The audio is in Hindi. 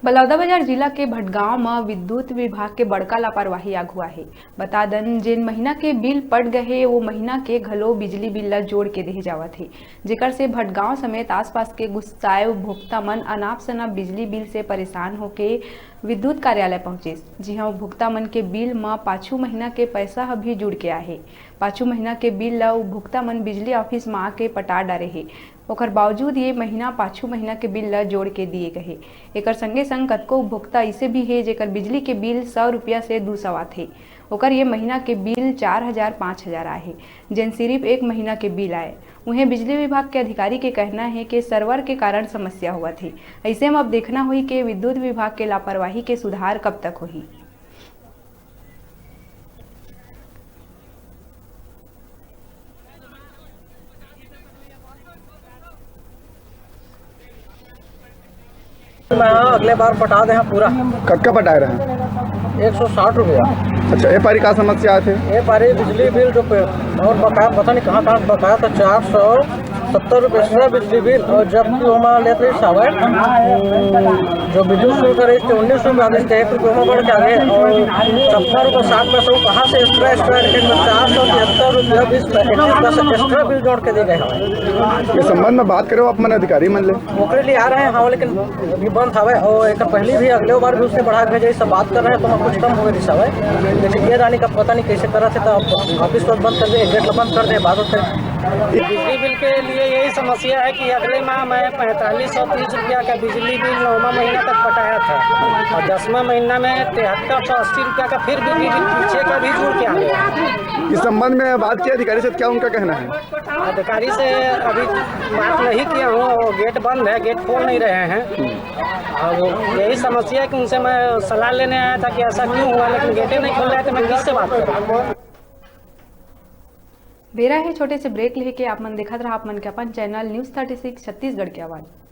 बलौदाबाजार जिला के भटगांव में विद्युत विभाग के बड़का लापरवाही आगुआ है। बता दन जेन महीना के बिल पड़ गए वो महीना के घलो बिजली बिल ला जोड़ के दे जावत है, जेकर से भटगांव समेत आसपास के गुस्साए उपभोक्ता मन अनाप शनाप बिजली बिल से परेशान होके विद्युत कार्यालय पहुंचे। जी हाँ, उपभोक्ता मन के बिल में पाछू महीना के पैसा भी जुड़ के आहे। पाछू महीना के बिल ला उपभोक्ता मन बिजली ऑफिस में आके पटा डारे है। ओकर बावजूद ये महीना पाछू महीना के बिल ला जोड़ के दिए गए। एकर संगे संग कतको उपभोक्ता ऐसे भी है जेकर बिजली के बिल 100 रुपया से 200 आथे। ओकर ये महीना के बिल 4000 5000 आए, जिन सिर्फ एक महीना के बिल आए। उन्हें बिजली विभाग के अधिकारी के कहना है कि सर्वर के कारण समस्या हुआ थी। ऐसे में अब देखना हुई कि विद्युत विभाग के लापरवाही के सुधार कब तक होगी। मैं अगले बार पटा दे पूरा। कब पटाए रहे? 160 रुपया। अच्छा, ये पारी का समस्या थे? ये पारी बिजली बिल जो और बकाया पता नहीं कहाँ बकाया था 470 रुपये एक्स्ट्रा बिजली बिल। और जबकि वहाँ लेते सावे जो विद्युत शुल्क रही थी 19 रुपये आगे थे, 1 रुपये बढ़ के आगे और 56 रुपये 60 पैसे कहाँ से एक्स्ट्रा 473 रुपया 20 पैसे एक्स्ट्रा बिल जोड़ के दे गए। इस संबंध में बात करो आप मन अधिकारी मन ले ओकरे लिए आ रहे हैं। हाँ, लेकिन अभी बंद हवे और एक पहले भी अगले बार भी उससे बढ़ा भेजे सब बात कर रहे हैं तो हम कुछ कम हो गई सब है। लेकिन ये रानी का पता नहीं कैसे करा थे, तो ऑफिस पर बंद कर दे, गेट बंद कर दे बाद में। बिजली बिल के लिए यही समस्या है कि अगले माह मैं 4530 रुपया का बिजली बिल 9वां महीना तक पटाया था और 10वां महीना में 7380 रुपया का फिर बिजली बिल पीछे का भी जुड़ के आ गया। इस संबंध में बात किया अधिकारी से, क्या उनका कहना है? अधिकारी से अभी बात नहीं किया हूँ, गेट बंद है, गेट खोल नहीं रहे हैं। और यही समस्या है कि उनसे मैं सलाह लेने आया था कि ऐसा क्यों हुआ, लेकिन गेटें नहीं खोल रहे थे, मैं किससे बात करूँ। बेरा है छोटे से ब्रेक लेके आप मन देखत रहा आप मन के अपन चैनल न्यूज़ 36 छत्तीसगढ़ की आवाज़।